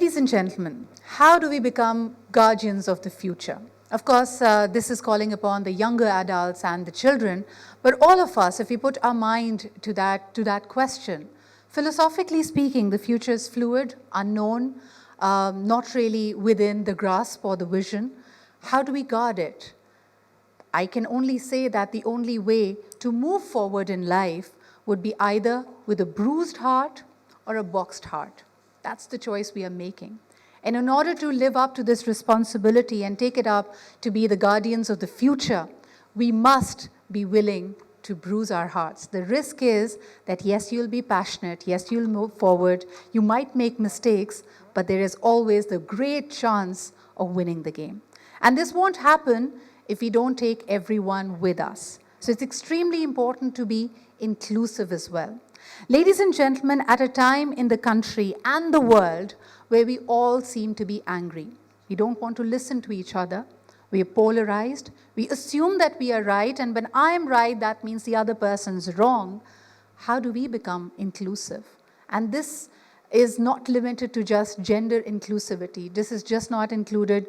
Ladies and gentlemen, how do we become guardians of the future? Of course, this is calling upon the younger adults and the children, but all of us, if we put our mind to that question, philosophically speaking, the future is fluid, unknown, not really within the grasp or the vision. How do we guard it? I can only say that the only way to move forward in life would be either with a bruised heart or a boxed heart. That's the choice we are making. And in order to live up to this responsibility and take it up to be the guardians of the future, we must be willing to bruise our hearts. The risk is that yes, you'll be passionate, yes, you'll move forward, you might make mistakes, but there is always the great chance of winning the game. And this won't happen if we don't take everyone with us. So it's extremely important to be inclusive as well. Ladies and gentlemen, at a time in the country and the world where we all seem to be angry, we don't want to listen to each other, we are polarized, we assume that we are right, and when I am right, that means the other person's wrong. How do we become inclusive? And this is not limited to just gender inclusivity. This is just not included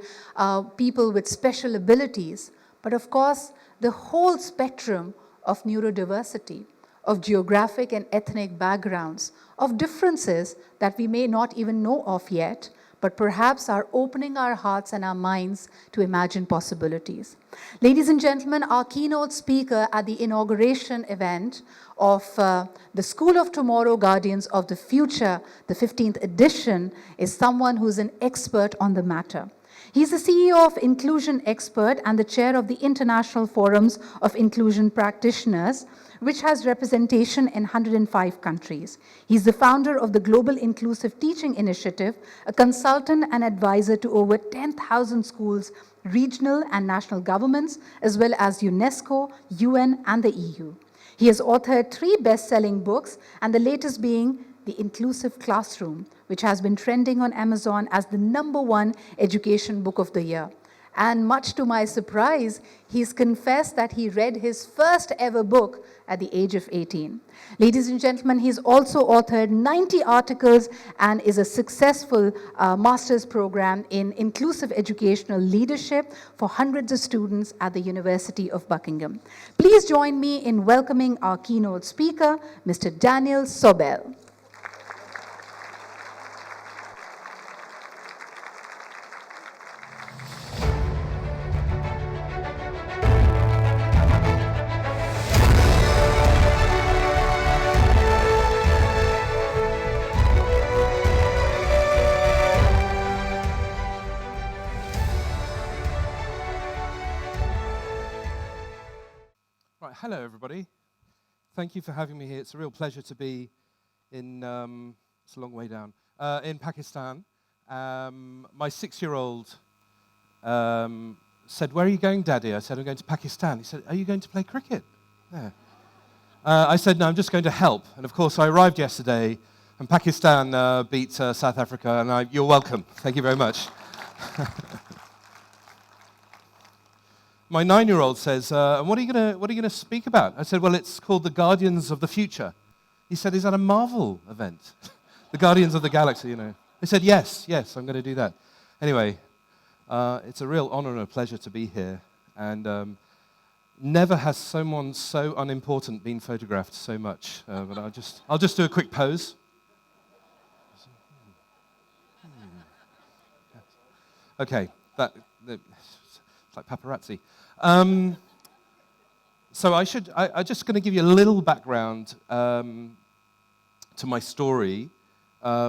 people with special abilities, but of course, the whole spectrum of neurodiversity, of geographic and ethnic backgrounds, of differences that we may not even know of yet, but perhaps are opening our hearts and our minds to imagine possibilities. Ladies and gentlemen, our keynote speaker at the inauguration event of the School of Tomorrow Guardians of the Future, the 15th edition, is someone who's an expert on the matter. He's the CEO of Inclusion Expert and the chair of the International Forums of Inclusion Practitioners, which has representation in 105 countries. He's the founder of the Global Inclusive Teaching Initiative, a consultant and advisor to over 10,000 schools, regional and national governments, as well as UNESCO, UN, and the EU. He has authored 3 best-selling books, and the latest being The Inclusive Classroom, which has been trending on Amazon as the #1 education book of the year. And much to my surprise, he's confessed that he read his first ever book at the age of 18. Ladies and gentlemen, he's also authored 90 articles and is a successful master's program in inclusive educational leadership for hundreds of students at the University of Buckingham. Please join me in welcoming our keynote speaker, Mr. Daniel Sobel. Hello, everybody. Thank you for having me here. It's a real pleasure to be in, it's a long way down, in Pakistan. My 6-year-old said, "Where are you going, Daddy?" I said, "I'm going to Pakistan." He said, "Are you going to play cricket?" Yeah. I said, "No, I'm just going to help." And of course, I arrived yesterday, and Pakistan beat South Africa, and you're welcome. Thank you very much. My 9-year-old says, what are you going to speak about? I said, well, it's called the Guardians of the Future. He said, is that a Marvel event? The Guardians of the Galaxy, you know. I said, yes, I'm going to do that. Anyway, it's a real honor and a pleasure to be here. And never has someone so unimportant been photographed so much. But I'll just do a quick pose. Okay, it's like paparazzi. So I'm just going to give you a little background to my story,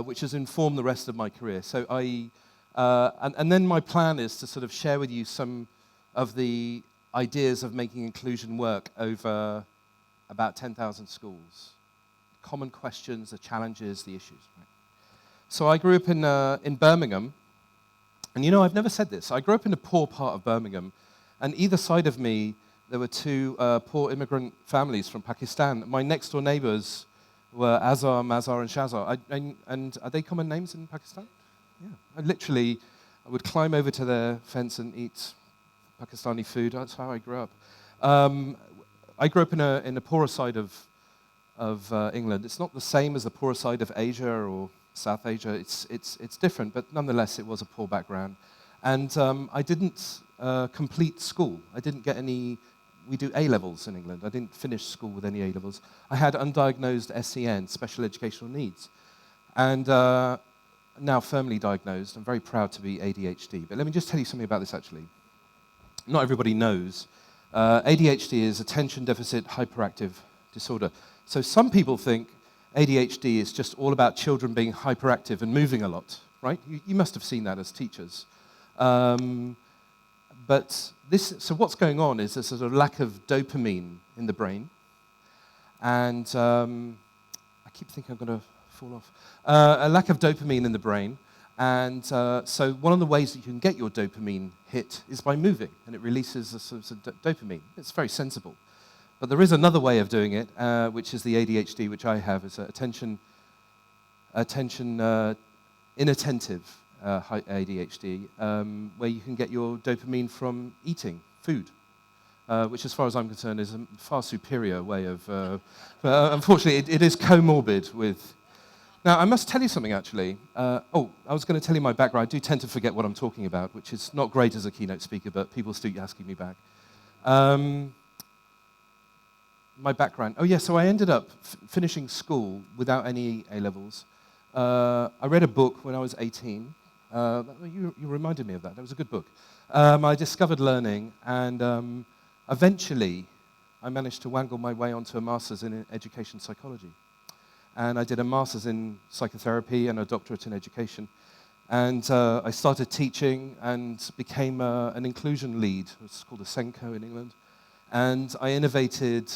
which has informed the rest of my career. So and then my plan is to sort of share with you some of the ideas of making inclusion work over about 10,000 schools. Common questions, the challenges, the issues. Right? So I grew up in Birmingham. And you know, I've never said this. I grew up in a poor part of Birmingham, and either side of me, there were 2 poor immigrant families from Pakistan. My next-door neighbors were Azhar, Mazhar, and Shazar. And are they common names in Pakistan? Yeah. I would climb over to their fence and eat Pakistani food. That's how I grew up. I grew up in a poorer side of England. It's not the same as the poorer side of Asia or South Asia, it's different, but nonetheless, it was a poor background. And I didn't complete school. I didn't get any. We do A-levels in England. I didn't finish school with any A-levels. I had undiagnosed SEN, special educational needs, and now firmly diagnosed. I'm very proud to be ADHD. But let me just tell you something about this, actually. Not everybody knows. ADHD is attention deficit hyperactive disorder. So some people think ADHD is just all about children being hyperactive and moving a lot, right? You must have seen that as teachers. So what's going on is there's a sort of lack of dopamine in the brain. And I keep thinking I'm going to fall off. A lack of dopamine in the brain. And so one of the ways that you can get your dopamine hit is by moving, and it releases a sort of dopamine. It's very sensible. But there is another way of doing it, which is the ADHD, which I have, is inattentive ADHD, where you can get your dopamine from eating food, which, as far as I'm concerned, is a far superior way of... unfortunately, it is comorbid with... Now, I must tell you something, actually. I was going to tell you my background. I do tend to forget what I'm talking about, which is not great as a keynote speaker, but people still asking me back. My background. So I ended up finishing school without any A-levels. I read a book when I was 18. You reminded me of that. That was a good book. I discovered learning, and eventually I managed to wangle my way onto a master's in education psychology. And I did a master's in psychotherapy and a doctorate in education. And I started teaching and became an inclusion lead. It's called a Senko in England. And I innovated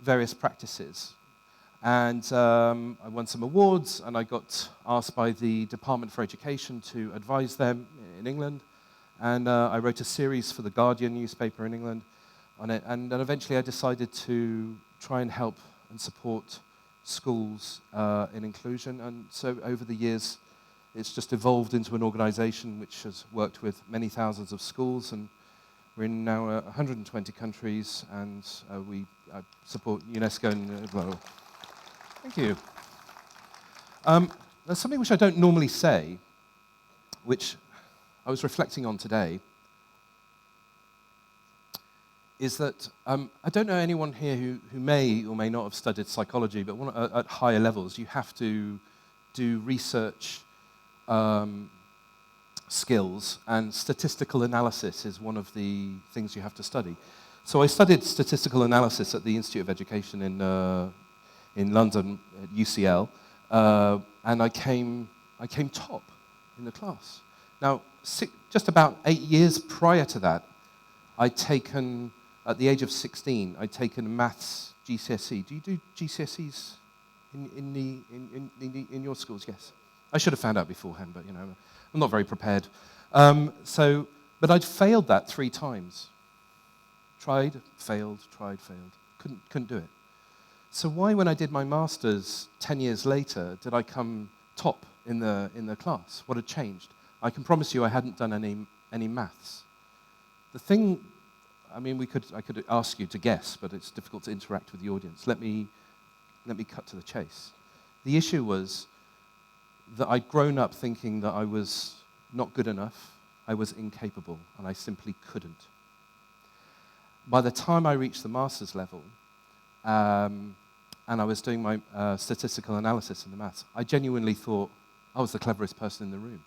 various practices. And I won some awards, and I got asked by the Department for Education to advise them in England. And I wrote a series for the Guardian newspaper in England on it. And then eventually I decided to try and help and support schools in inclusion. And so over the years, it's just evolved into an organization which has worked with many thousands of schools, and we're in now 120 countries, and we support UNESCO and well, thank you. There's something which I don't normally say, which I was reflecting on today, is that I don't know anyone here who may or may not have studied psychology, but at higher levels, you have to do research skills, and statistical analysis is one of the things you have to study. So I studied statistical analysis at the Institute of Education in London at UCL, and I came top in the class. Now, just about 8 years prior to that, at the age of 16, I'd taken maths GCSE. Do you do GCSEs in your schools? Yes. I should have found out beforehand, but I'm not very prepared. But I'd failed that 3 times. Tried, failed, tried, failed. Couldn't do it. So why, when I did my master's 10 years later, did I come top in the class? What had changed? I can promise you I hadn't done any maths. The thing, I could ask you to guess, but it's difficult to interact with the audience. Let me cut to the chase. The issue was that I'd grown up thinking that I was not good enough, I was incapable, and I simply couldn't. By the time I reached the master's level, and I was doing my statistical analysis in the maths, I genuinely thought I was the cleverest person in the room.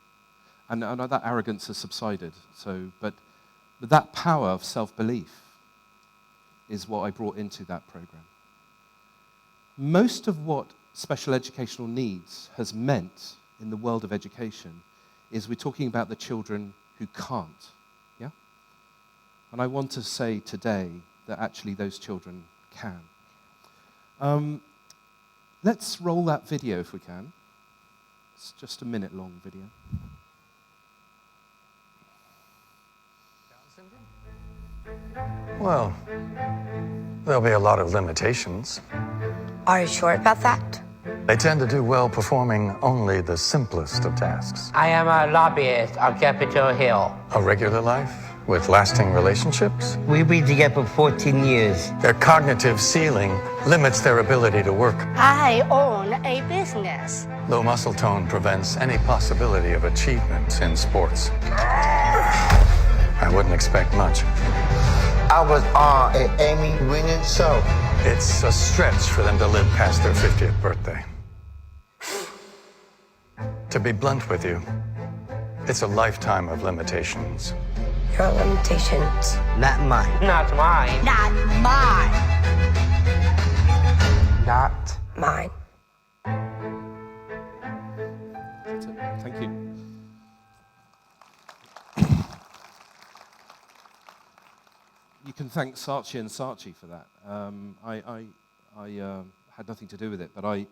And that arrogance has subsided. But that power of self-belief is what I brought into that program. Most of what special educational needs has meant in the world of education is we're talking about the children who can't, yeah? And I want to say today that actually those children can. Let's roll that video if we can. It's just a minute-long video. Well, there'll be a lot of limitations. Are you sure about that? They tend to do well performing only the simplest of tasks. I am a lobbyist on Capitol Hill. A regular life with lasting relationships. We've been together for 14 years. Their cognitive ceiling limits their ability to work. I own a business. Low muscle tone prevents any possibility of achievement in sports. I wouldn't expect much. I was on an Emmy-winning show. It's a stretch for them to live past their 50th birthday. To be blunt with you, it's a lifetime of limitations. Your limitations. Not mine. Not mine. Not mine. Not Mine. That's it. Thank you. You can thank Saatchi and Saatchi for that. I had nothing to do with it, but I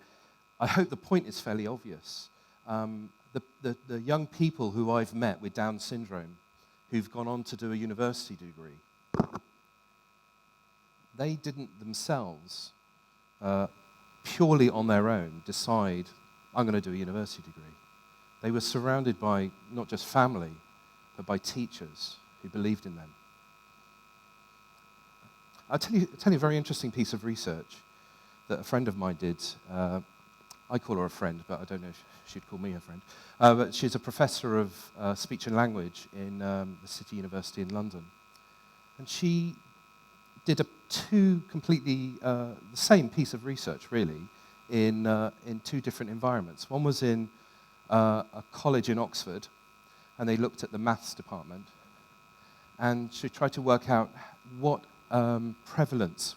hope the point is fairly obvious. The young people who I've met with Down syndrome, who've gone on to do a university degree, they didn't themselves, purely on their own, decide, I'm going to do a university degree. They were surrounded by not just family, but by teachers who believed in them. I'll tell you a very interesting piece of research that a friend of mine did. I call her a friend, but I don't know if she'd call me a friend. But she's a professor of speech and language in the City University in London. And she did two completely the same piece of research, really, in two different environments. One was in a college in Oxford, and they looked at the maths department, and she tried to work out what prevalence,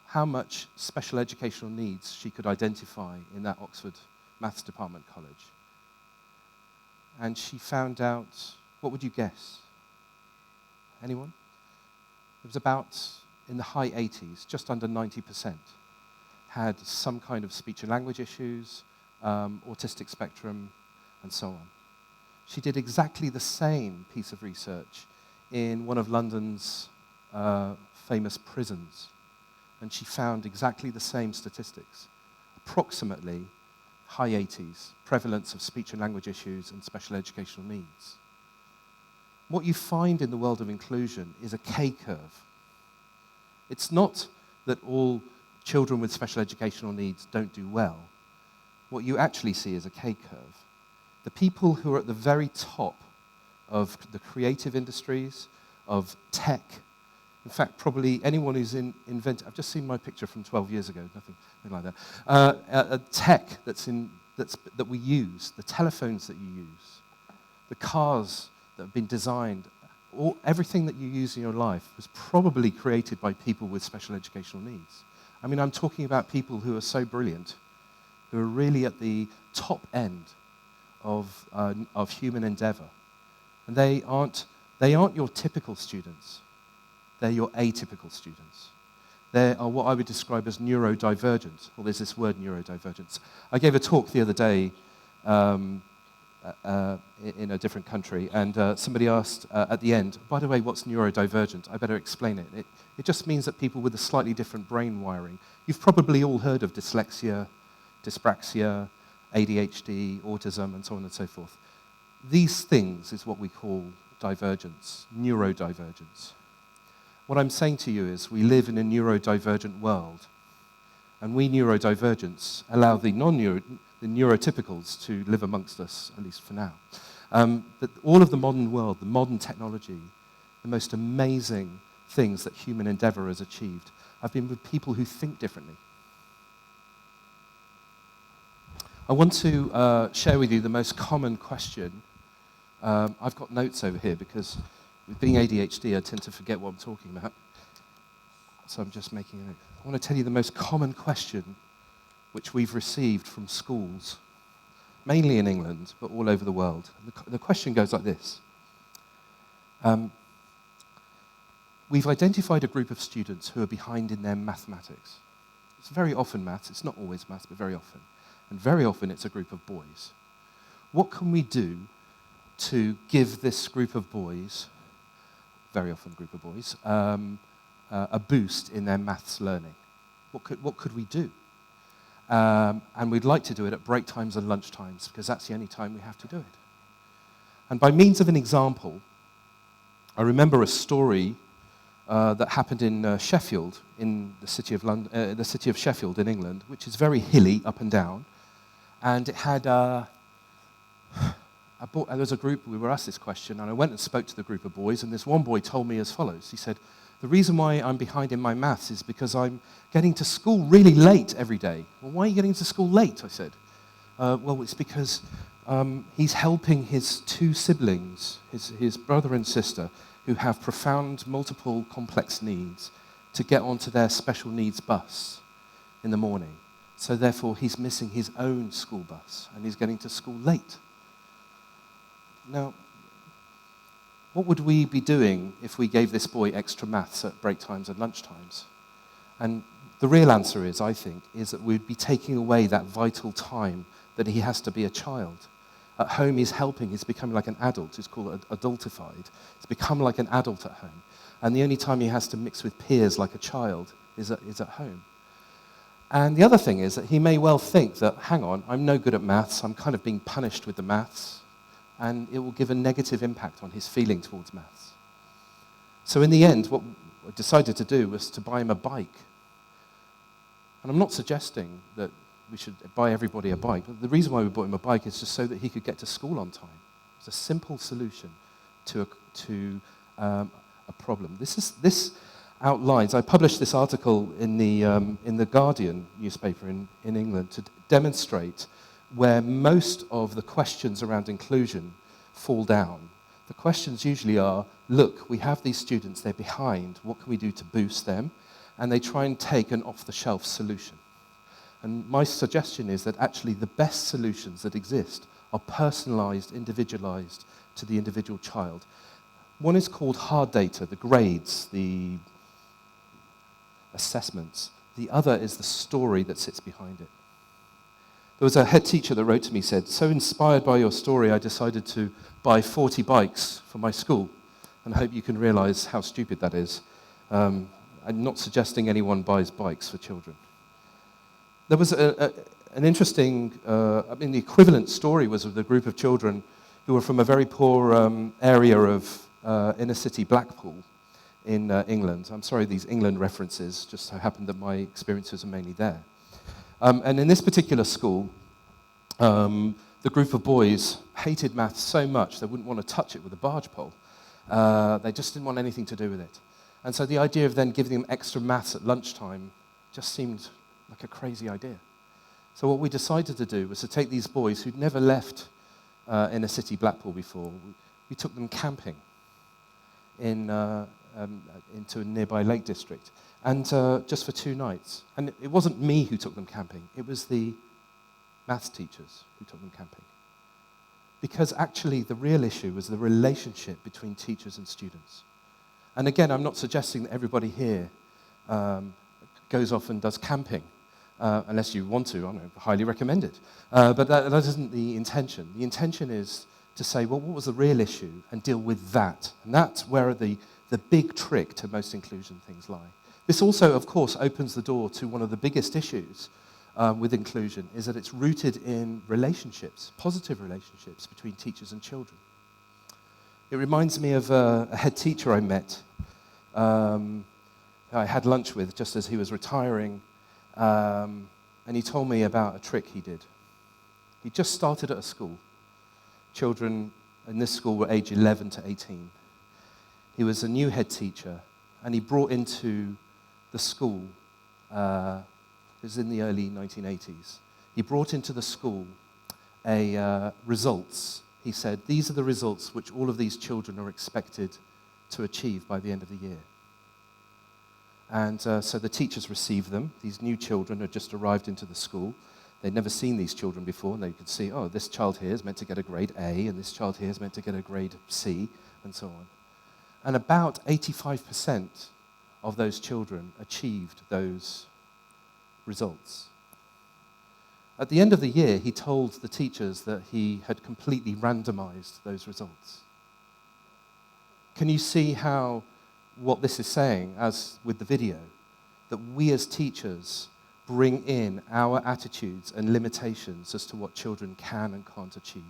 how much special educational needs she could identify in that Oxford Maths Department college. And she found out, what would you guess? Anyone? It was about, in the high 80s, just under 90%, had some kind of speech and language issues, autistic spectrum, and so on. She did exactly the same piece of research in one of London's famous prisons. And she found exactly the same statistics. Approximately high 80s, prevalence of speech and language issues and special educational needs. What you find in the world of inclusion is a K-curve. It's not that all children with special educational needs don't do well. What you actually see is a K-curve. The people who are at the very top of the creative industries, of tech. In fact, probably anyone who's invented, I've just seen my picture from 12 years ago, nothing like that. Tech that we use, the telephones that you use, the cars that have been designed, everything that you use in your life was probably created by people with special educational needs. I mean, I'm talking about people who are so brilliant, who are really at the top end of human endeavor. And they aren't your typical students. They're your atypical students. They are what I would describe as neurodivergent. Well, there's this word, neurodivergence. I gave a talk the other day in a different country, and somebody asked at the end, by the way, what's neurodivergent? I better explain it. It just means that people with a slightly different brain wiring. You've probably all heard of dyslexia, dyspraxia, ADHD, autism, and so on and so forth. These things is what we call divergence, neurodivergence. What I'm saying to you is we live in a neurodivergent world, and we neurodivergents allow the neurotypicals to live amongst us, at least for now. But all of the modern world, the modern technology, the most amazing things that human endeavor has achieved have been with people who think differently. I want to share with you the most common question. I've got notes over here because with being ADHD, I tend to forget what I'm talking about. So I'm just making a note. I want to tell you the most common question which we've received from schools, mainly in England, but all over the world. The question goes like this. We've identified a group of students who are behind in their mathematics. It's very often maths. It's not always maths, but very often. And very often it's a group of boys. What can we do to give this group of boys, very often a group of boys, a boost in their maths learning? What could we do? And we'd like to do it at break times and lunch times because that's the only time we have to do it. And by means of an example, I remember a story that happened in Sheffield, in the city of Sheffield in England, which is very hilly up and down. And it had there was a group, we were asked this question, and I went and spoke to the group of boys, and this one boy told me as follows. He said, the reason why I'm behind in my maths is because I'm getting to school really late every day. Well, why are you getting to school late? I said. Well, it's because he's helping his two siblings, his brother and sister, who have profound, multiple, complex needs, to get onto their special needs bus in the morning. So therefore, he's missing his own school bus, and he's getting to school late. Now, what would we be doing if we gave this boy extra maths at break times and lunch times? And the real answer is, I think, is that we'd be taking away that vital time that he has to be a child. At home, he's helping, he's becoming like an adult. He's called adultified. He's become like an adult at home. And the only time he has to mix with peers like a child is at home. And the other thing is that he may well think that, hang on, I'm no good at maths, I'm kind of being punished with the maths, and it will give a negative impact on his feeling towards maths. So in the end, what I decided to do was to buy him a bike. And I'm not suggesting that we should buy everybody a bike, but the reason why we bought him a bike is just so that he could get to school on time. It's a simple solution to a problem. This outlines. I published this article in the Guardian newspaper in England to demonstrate where most of the questions around inclusion fall down. The questions usually are, look, we have these students, they're behind, what can we do to boost them? And they try and take an off-the-shelf solution. And my suggestion is that actually the best solutions that exist are personalized, individualized to the individual child. One is called hard data, the grades, the assessments. The other is the story that sits behind it. There was a head teacher that wrote to me, said, so inspired by your story, I decided to buy 40 bikes for my school, and I hope you can realize how stupid that is. I'm not suggesting anyone buys bikes for children. There was an interesting, the equivalent story was of a group of children who were from a very poor area of inner city Blackpool in England. I'm sorry, these England references, just so happened that my experiences are mainly there. And in this particular school, the group of boys hated maths so much they wouldn't want to touch it with a barge pole. They just didn't want anything to do with it. And so the idea of then giving them extra maths at lunchtime just seemed like a crazy idea. So what we decided to do was to take these boys who'd never left inner city Blackpool before. We took them camping into a nearby Lake District, and just for 2 nights. And it wasn't me who took them camping, it was the maths teachers who took them camping. Because actually the real issue was the relationship between teachers and students. And again, I'm not suggesting that everybody here goes off and does camping, unless you want to. I highly recommend it. But that isn't the intention. The intention is to say, well, what was the real issue, and deal with that. And that's where the big trick to most inclusion things lie. This also, of course, opens the door to one of the biggest issues with inclusion, is that it's rooted in relationships, positive relationships between teachers and children. It reminds me of a head teacher I met. I had lunch with just as he was retiring, and he told me about a trick he did. He just started at a school. Children in this school were age 11 to 18. He was a new head teacher, and he brought into the school, it was in the early 1980s, he brought into the school results. He said, these are the results which all of these children are expected to achieve by the end of the year. And so the teachers received them. These new children had just arrived into the school. They'd never seen these children before, and they could see, oh, this child here is meant to get a grade A, and this child here is meant to get a grade C, and so on. And about 85% of those children achieved those results. At the end of the year, he told the teachers that he had completely randomized those results. Can you see how what this is saying, as with the video, that we as teachers bring in our attitudes and limitations as to what children can and can't achieve?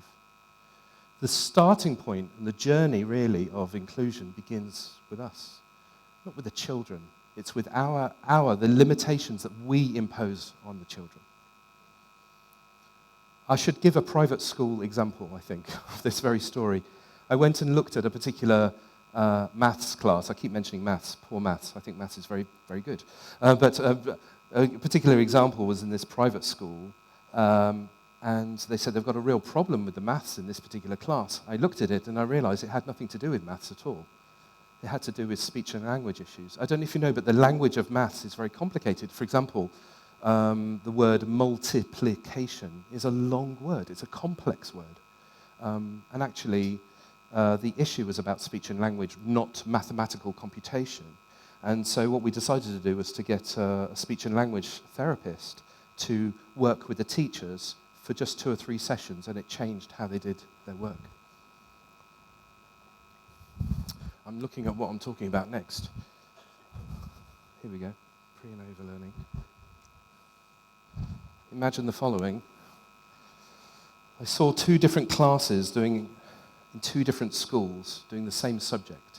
The starting point and the journey, really, of inclusion begins with us, not with the children. It's with the limitations that we impose on the children. I should give a private school example, I think, of this very story. I went and looked at a particular maths class. I keep mentioning maths, poor maths. I think maths is very, very good. But a particular example was in this private school, and they said they've got a real problem with the maths in this particular class. I looked at it and I realized it had nothing to do with maths at all. It had to do with speech and language issues. I don't know if you know, but the language of maths is very complicated. For example, the word multiplication is a long word. It's a complex word. And actually, the issue was about speech and language, not mathematical computation. And so what we decided to do was to get a speech and language therapist to work with the teachers for just 2 or 3 sessions, and it changed how they did their work. I'm looking at what I'm talking about next. Here we go, pre and overlearning. Imagine the following. I saw 2 different classes in 2 different schools doing the same subject,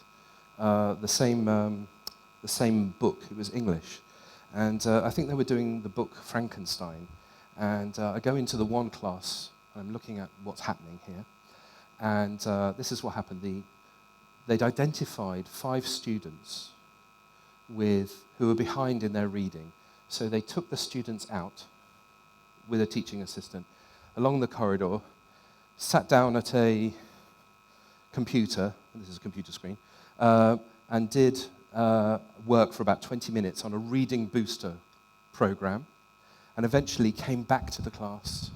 the same book. It was English. And I think they were doing the book Frankenstein. And I go into the one class, and I'm looking at what's happening here. And this is what happened. They'd identified 5 students who were behind in their reading. So they took the students out with a teaching assistant along the corridor, sat down at a computer, this is a computer screen, and did work for about 20 minutes on a reading booster program, and eventually came back to the class.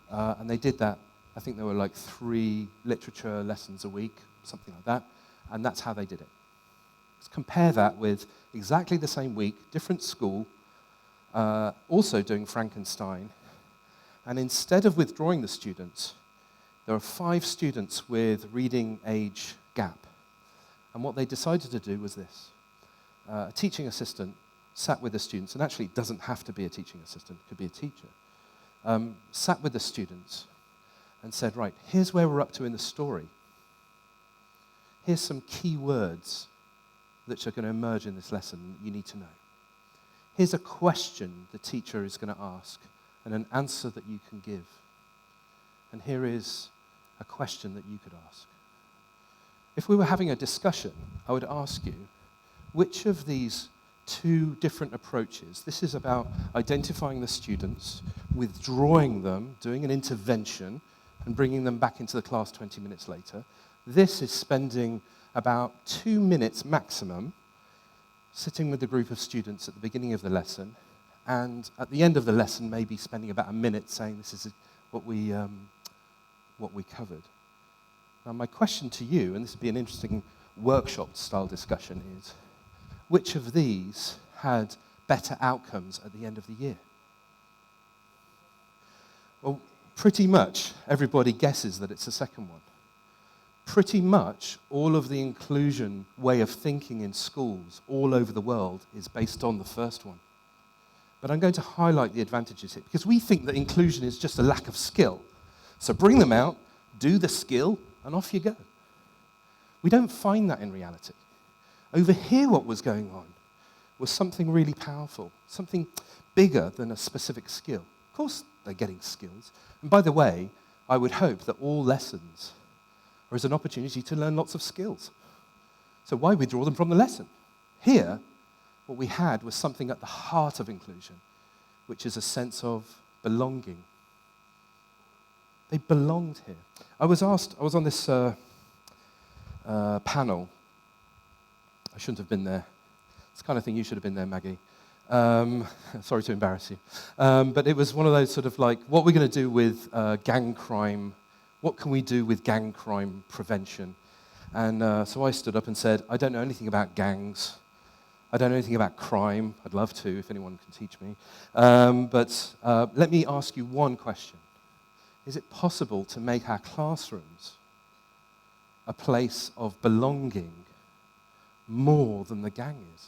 And they did that. I think there were like 3 literature lessons a week, something like that, and that's how they did it. Let's compare that with exactly the same week, different school, also doing Frankenstein, and instead of withdrawing the students, there are 5 students with reading age gap. And what they decided to do was this. A teaching assistant sat with the students, and actually it doesn't have to be a teaching assistant, it could be a teacher, sat with the students and said, right, here's where we're up to in the story. Here's some key words that are going to emerge in this lesson that you need to know. Here's a question the teacher is going to ask and an answer that you can give. And here is a question that you could ask. If we were having a discussion, I would ask you, which of these 2 different approaches, this is about identifying the students, withdrawing them, doing an intervention, and bringing them back into the class 20 minutes later. This is spending about 2 minutes maximum sitting with the group of students at the beginning of the lesson, and at the end of the lesson, maybe spending about a minute saying this is what we covered. Now, my question to you, and this would be an interesting workshop-style discussion, is which of these had better outcomes at the end of the year? Well, pretty much everybody guesses that it's the second one. Pretty much all of the inclusion way of thinking in schools all over the world is based on the first one. But I'm going to highlight the advantages here, because we think that inclusion is just a lack of skill. So bring them out, do the skill, and off you go. We don't find that in reality. Over here, what was going on was something really powerful, something bigger than a specific skill. Of course, they're getting skills. And by the way, I would hope that all lessons are as an opportunity to learn lots of skills. So why withdraw them from the lesson? Here, what we had was something at the heart of inclusion, which is a sense of belonging. They belonged here. I was on this panel. I shouldn't have been there. It's the kind of thing you should have been there, Maggie. Sorry to embarrass you. But it was one of those sort of like, what we're going to do with gang crime, what can we do with gang crime prevention? And so I stood up and said, I don't know anything about gangs. I don't know anything about crime. I'd love to, if anyone can teach me. But let me ask you one question. Is it possible to make our classrooms a place of belonging more than the gang is?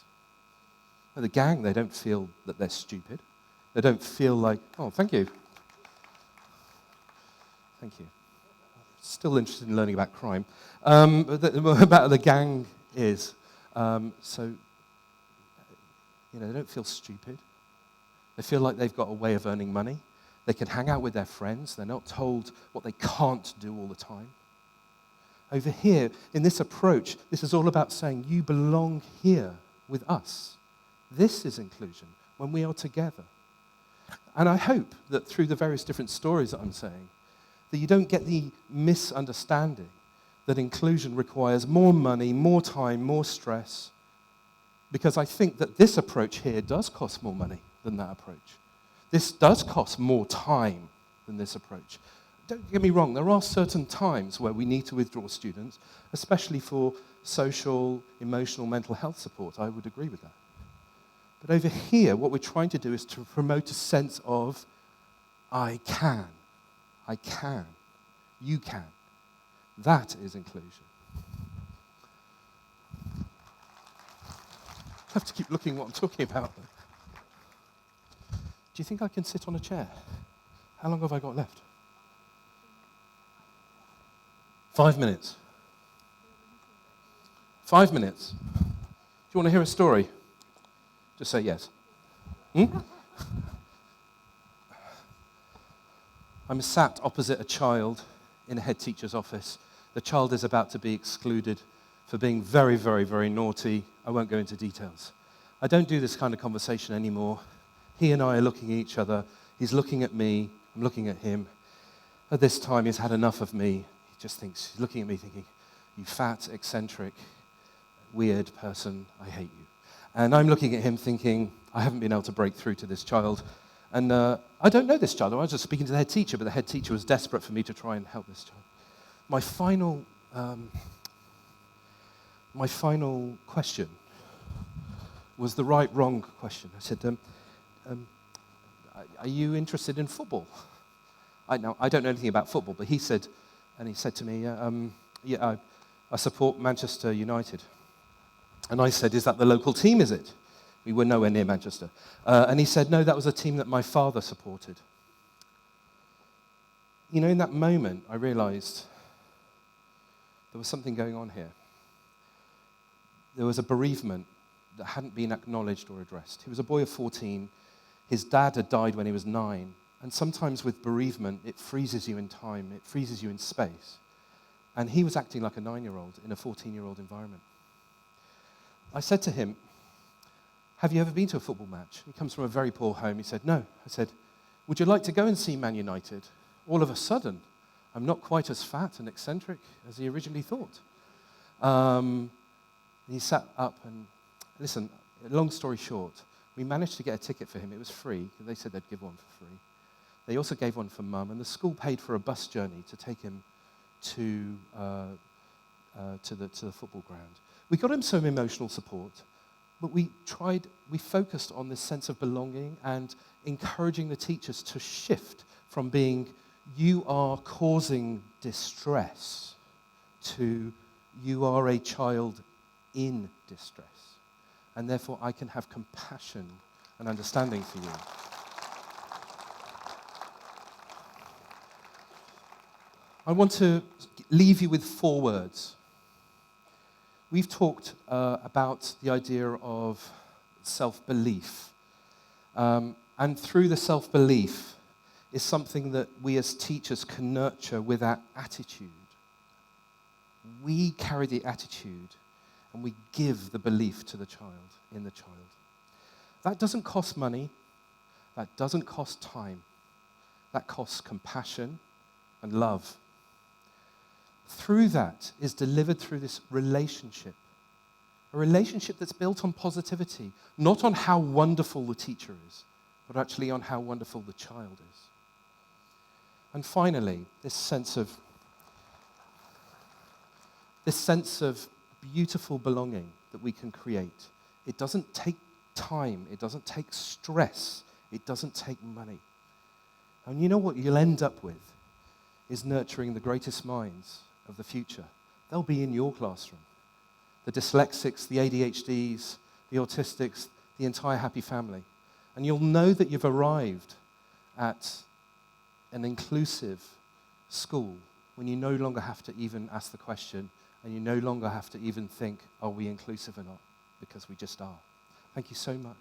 Well, the gang, they don't feel that they're stupid. They don't feel like, oh, thank you. Thank you. still interested in learning about crime. About the gang is, so, you know, they don't feel stupid. They feel like they've got a way of earning money. They can hang out with their friends. They're not told what they can't do all the time. Over here, in this approach, this is all about saying, you belong here with us. This is inclusion, when we are together. And I hope that through the various different stories that I'm saying, that you don't get the misunderstanding that inclusion requires more money, more time, more stress, because I think that this approach here does cost more money than that approach. This does cost more time than this approach. Don't get me wrong, there are certain times where we need to withdraw students, especially for social, emotional, mental health support. I would agree with that. But over here, what we're trying to do is to promote a sense of, I can, you can. That is inclusion. I have to keep looking what I'm talking about. Do you think I can sit on a chair? How long have I got left? 5 minutes. 5 minutes. Do you want to hear a story? Just say yes. I'm sat opposite a child in a head teacher's office. The child is about to be excluded for being very, very, very naughty. I won't go into details. I don't do this kind of conversation anymore. He and I are looking at each other. He's looking at me. I'm looking at him. At this time, he's had enough of me. He just thinks, he's looking at me thinking, you fat, eccentric, weird person, I hate you. And I'm looking at him thinking, I haven't been able to break through to this child. And I don't know this child. I was just speaking to the head teacher, but the head teacher was desperate for me to try and help this child. My final question was the right-wrong question. I said, are you interested in football? I don't know anything about football, but he said to me, I support Manchester United. And I said, is that the local team, is it? We were nowhere near Manchester. And he said, no, that was a team that my father supported. You know, in that moment, I realized there was something going on here. There was a bereavement that hadn't been acknowledged or addressed. He was a boy of 14. His dad had died when he was 9. And sometimes with bereavement, it freezes you in time. It freezes you in space. And he was acting like a 9-year-old in a 14-year-old environment. I said to him, have you ever been to a football match? He comes from a very poor home. He said, no. I said, would you like to go and see Man United? All of a sudden, I'm not quite as fat and eccentric as he originally thought. He sat up and, listen, long story short, we managed to get a ticket for him. It was free. They said they'd give one for free. They also gave one for Mum, and the school paid for a bus journey to take him to the football ground. We got him some emotional support, but we focused on this sense of belonging and encouraging the teachers to shift from being, you are causing distress, to you are a child in distress. And therefore, I can have compassion and understanding for you. I want to leave you with 4 words. We've talked about the idea of self-belief. And through the self-belief is something that we as teachers can nurture with our attitude. We carry the attitude and we give the belief to the child, in the child. That doesn't cost money. That doesn't cost time. That costs compassion and love. Through that is delivered through this relationship. A relationship that's built on positivity, not on how wonderful the teacher is, but actually on how wonderful the child is. And finally, this sense of beautiful belonging that we can create. It doesn't take time, it doesn't take stress, it doesn't take money. And you know what you'll end up with is nurturing the greatest minds of the future. They'll be in your classroom. The dyslexics, the ADHDs, the autistics, the entire happy family. And you'll know that you've arrived at an inclusive school when you no longer have to even ask the question, and you no longer have to even think, are we inclusive or not? Because we just are. Thank you so much.